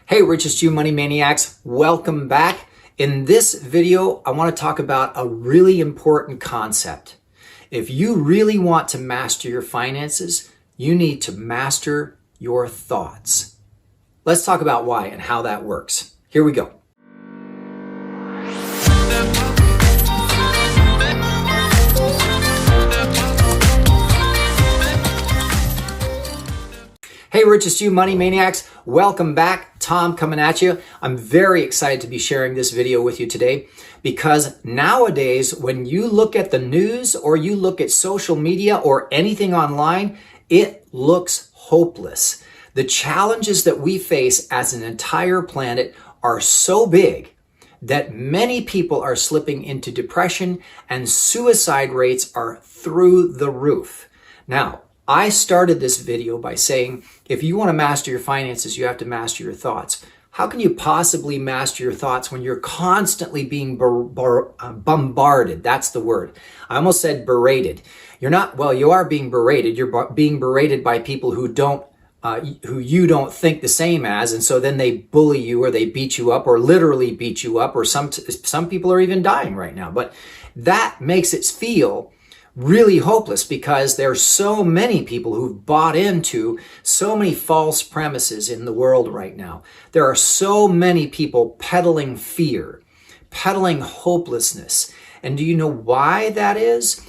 Hey, Richest you money maniacs, welcome back. In this video, I want to talk about a really important concept. If you really want to master your finances, you need to master your thoughts. Let's talk about why and how that works. Here we go. Hey, Richest you money maniacs, welcome back. Tom coming at you. I'm very excited to be sharing this video with you today because nowadays when you look at the news or you look at social media or anything online, it looks hopeless. The challenges that we face as an entire planet are so big that many people are slipping into depression and suicide rates are through the roof. Now, I started this video by saying, if you want to master your finances, you have to master your thoughts. How can you possibly master your thoughts when you're constantly being bombarded? That's the word. I almost said berated. You're not, well, you are being berated. You're being berated by people who you don't think the same as, and so then they bully you or they beat you up or literally beat you up, or some people are even dying right now. But that makes it feel really hopeless because there's so many people who've bought into so many false premises in the world right now. There are so many people peddling fear, peddling hopelessness. And do you know why that is?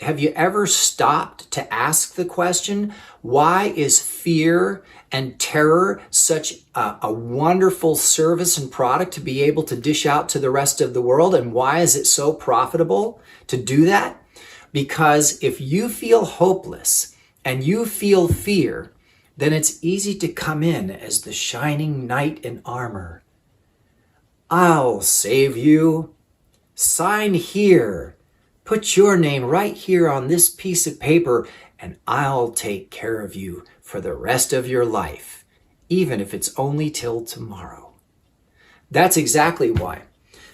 Have you ever stopped to ask the question, why is fear and terror such a wonderful service and product to be able to dish out to the rest of the world? And why is it so profitable to do that? Because if you feel hopeless and you feel fear, then it's easy to come in as the shining knight in armor. I'll save you. Sign here. Put your name right here on this piece of paper, and I'll take care of you for the rest of your life, even if it's only till tomorrow. That's exactly why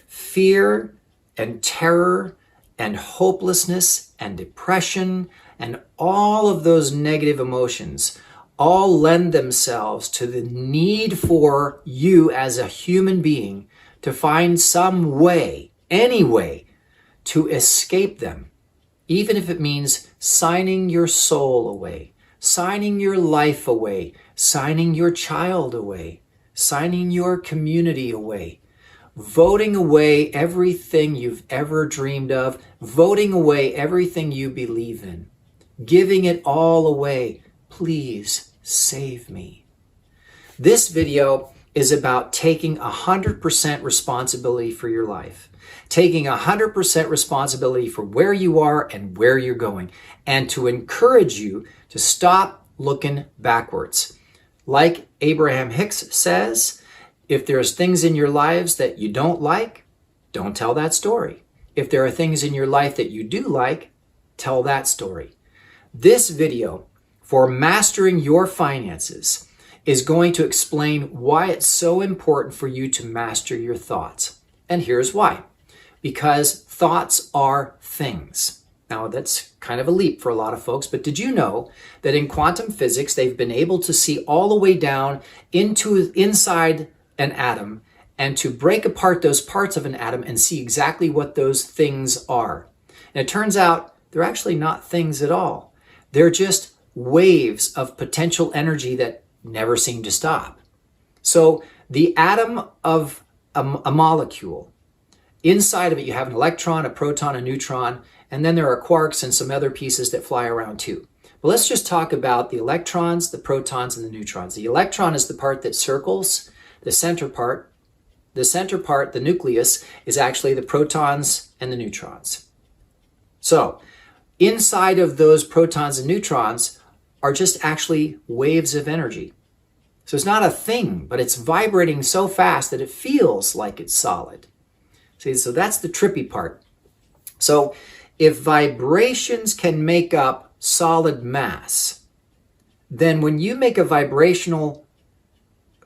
fear and terror and hopelessness and depression and all of those negative emotions all lend themselves to the need for you as a human being to find some way, any way, to escape them, even if it means signing your soul away, signing your life away, signing your child away, signing your community away, voting away everything you've ever dreamed of, voting away everything you believe in, giving it all away. Please save me. This video is about taking 100% responsibility for your life, taking 100% responsibility for where you are and where you're going, and to encourage you to stop looking backwards. Like Abraham Hicks says, if there's things in your lives that you don't like, don't tell that story. If there are things in your life that you do like, tell that story. This video for mastering your finances is going to explain why it's so important for you to master your thoughts. And here's why. Because thoughts are things. Now, that's kind of a leap for a lot of folks, but did you know that in quantum physics, they've been able to see all the way down inside an atom and to break apart those parts of an atom and see exactly what those things are. And it turns out they're actually not things at all. They're just waves of potential energy that never seem to stop. So the atom of a molecule, inside of it you have an electron, a proton, a neutron, and then there are quarks and some other pieces that fly around too. But let's just talk about the electrons, the protons, and the neutrons. The electron is the part that circles. The center part, the nucleus, is actually the protons and the neutrons. So inside of those protons and neutrons are just actually waves of energy. So it's not a thing, but it's vibrating so fast that it feels like it's solid. See, so that's the trippy part. So if vibrations can make up solid mass, then when you make a vibrational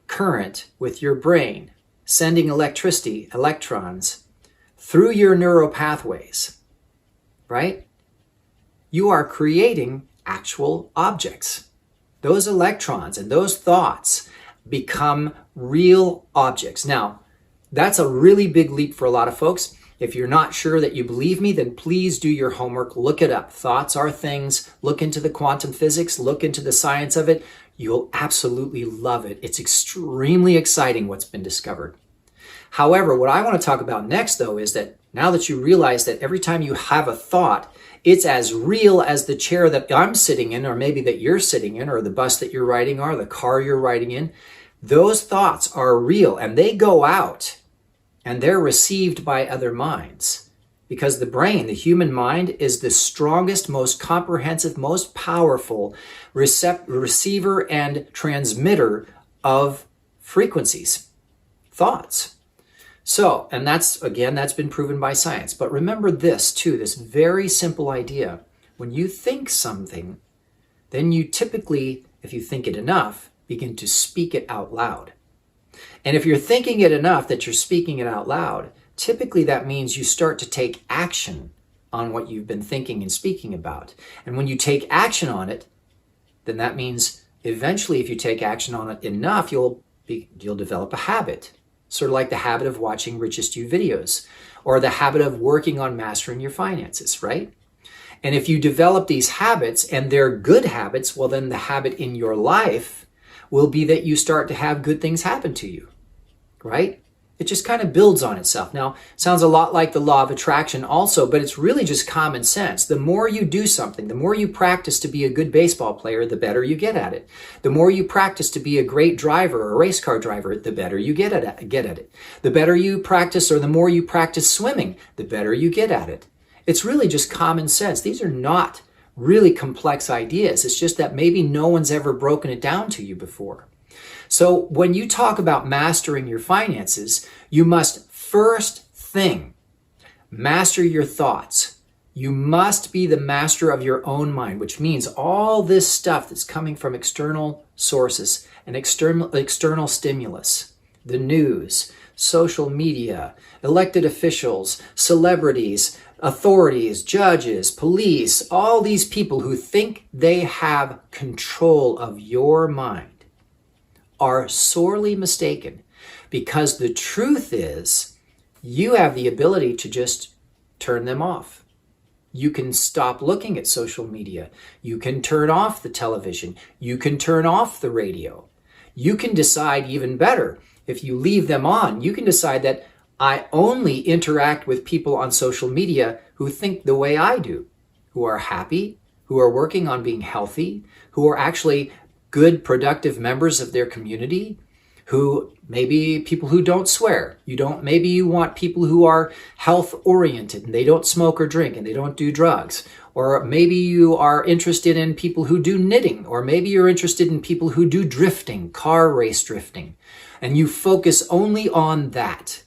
current with your brain, sending electricity, electrons, through your neural pathways, right? You are creating actual objects. Those electrons and those thoughts become real objects. Now, that's a really big leap for a lot of folks. If you're not sure that you believe me, then please do your homework. Look it up. Thoughts are things. Look into the quantum physics. Look into the science of it. You'll absolutely love it. It's extremely exciting what's been discovered. However, what I want to talk about next, though, is that now that you realize that every time you have a thought, it's as real as the chair that I'm sitting in, or maybe that you're sitting in, or the bus that you're riding, or the car you're riding in. Those thoughts are real, and they go out, and they're received by other minds. Because the brain, the human mind, is the strongest, most comprehensive, most powerful receiver and transmitter of frequencies, thoughts. So, and that's been proven by science. But remember this too, this very simple idea. When you think something, then you typically, if you think it enough, begin to speak it out loud. And if you're thinking it enough that you're speaking it out loud, typically that means you start to take action on what you've been thinking and speaking about. And when you take action on it, then that means eventually if you take action on it enough, you'll develop a habit. Sort of like the habit of watching Richest videos, or the habit of working on mastering your finances, right? And if you develop these habits and they're good habits, well, then the habit in your life will be that you start to have good things happen to you, right? It just kind of builds on itself. Now, sounds a lot like the law of attraction also, but it's really just common sense. The more you do something, the more you practice to be a good baseball player, the better you get at it. The more you practice to be a great driver or a race car driver, the better you get at it. The better you practice, or the more you practice swimming, the better you get at it. It's really just common sense. These are not really complex ideas. It's just that maybe no one's ever broken it down to you before. So when you talk about mastering your finances, you must first thing, master your thoughts. You must be the master of your own mind, which means all this stuff that's coming from external sources and external stimulus, the news, social media, elected officials, celebrities, authorities, judges, police, all these people who think they have control of your mind are sorely mistaken, because the truth is you have the ability to just turn them off. You can stop looking at social media. You can turn off the television. You can turn off the radio. You can decide, even better, if you leave them on, you can decide that I only interact with people on social media who think the way I do, who are happy, who are working on being healthy, who are actually good, productive members of their community, who maybe people who don't swear. Maybe you want people who are health oriented and they don't smoke or drink and they don't do drugs. Or maybe you are interested in people who do knitting, or maybe you're interested in people who do drifting, car race drifting, and you focus only on that.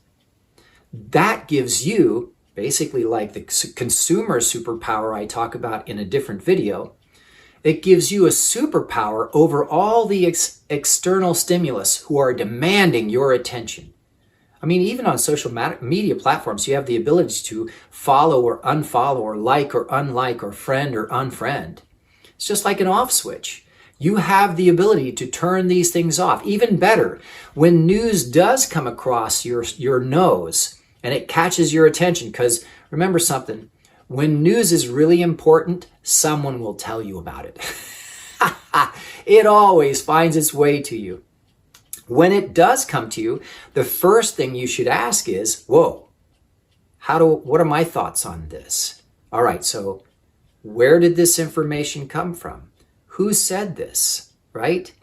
That gives you, basically like the consumer superpower I talk about in a different video, it gives you a superpower over all the external stimulus who are demanding your attention. I mean, even on social media platforms, you have the ability to follow or unfollow, or like or unlike, or friend or unfriend. It's just like an off switch. You have the ability to turn these things off. Even better, when news does come across your nose and it catches your attention, because remember something, when news is really important, someone will tell you about it. It always finds its way to you. When it does come to you, the first thing you should ask is, whoa, what are my thoughts on this? All right, so where did this information come from? Who said this, right?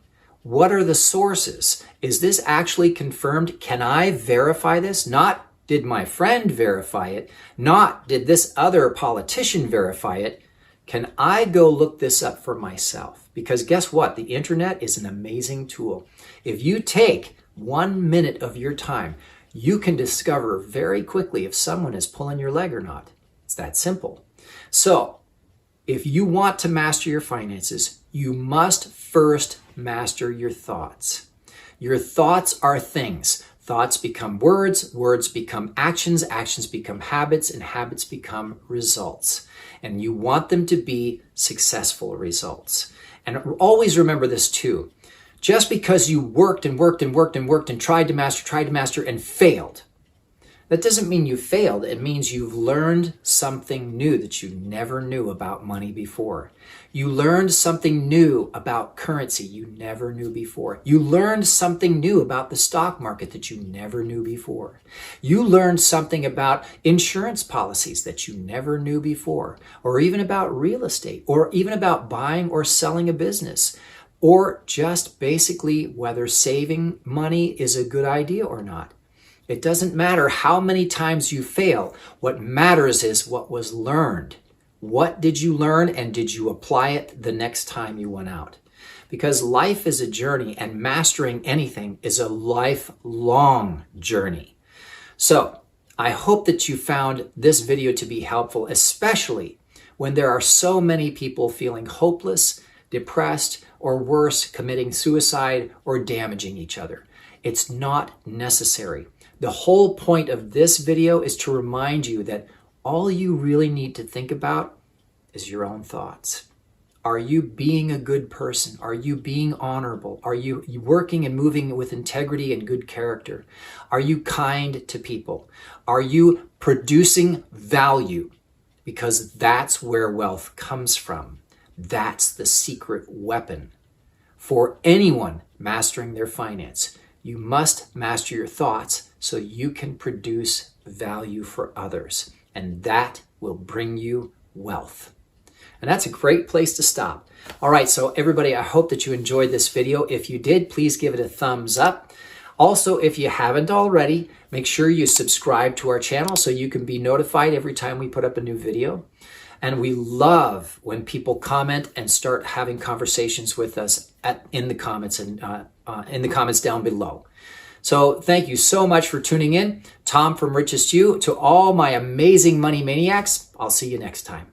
What are the sources? Is this actually confirmed? Can I verify this? Not did my friend verify it? Not did this other politician verify it? Can I go look this up for myself? Because guess what? The internet is an amazing tool. If you take 1 minute of your time, you can discover very quickly if someone is pulling your leg or not. It's that simple. So, if you want to master your finances, you must first master your thoughts. Your thoughts are things. Thoughts become words, words become actions, actions become habits, and habits become results. And you want them to be successful results. And always remember this too. Just because you worked and worked and worked and worked and tried to master and failed, that doesn't mean you failed. It means you've learned something new that you never knew about money before. You learned something new about currency you never knew before. You learned something new about the stock market that you never knew before. You learned something about insurance policies that you never knew before, or even about real estate, or even about buying or selling a business, or just basically whether saving money is a good idea or not. It doesn't matter how many times you fail. What matters is what was learned. What did you learn, and did you apply it the next time you went out? Because life is a journey, and mastering anything is a lifelong journey. So I hope that you found this video to be helpful, especially when there are so many people feeling hopeless, depressed, or worse, committing suicide or damaging each other. It's not necessary. The whole point of this video is to remind you that all you really need to think about is your own thoughts. Are you being a good person? Are you being honorable? Are you working and moving with integrity and good character? Are you kind to people? Are you producing value? Because that's where wealth comes from. That's the secret weapon for anyone mastering their finance. You must master your thoughts so you can produce value for others, and that will bring you wealth. And that's a great place to stop. All right, so everybody, I hope that you enjoyed this video. If you did, please give it a thumbs up. Also, if you haven't already, make sure you subscribe to our channel so you can be notified every time we put up a new video. And we love when people comment and start having conversations with us in the comments and in the comments down below. So thank you so much for tuning in. Tom from Richest. To all my amazing money maniacs, I'll see you next time.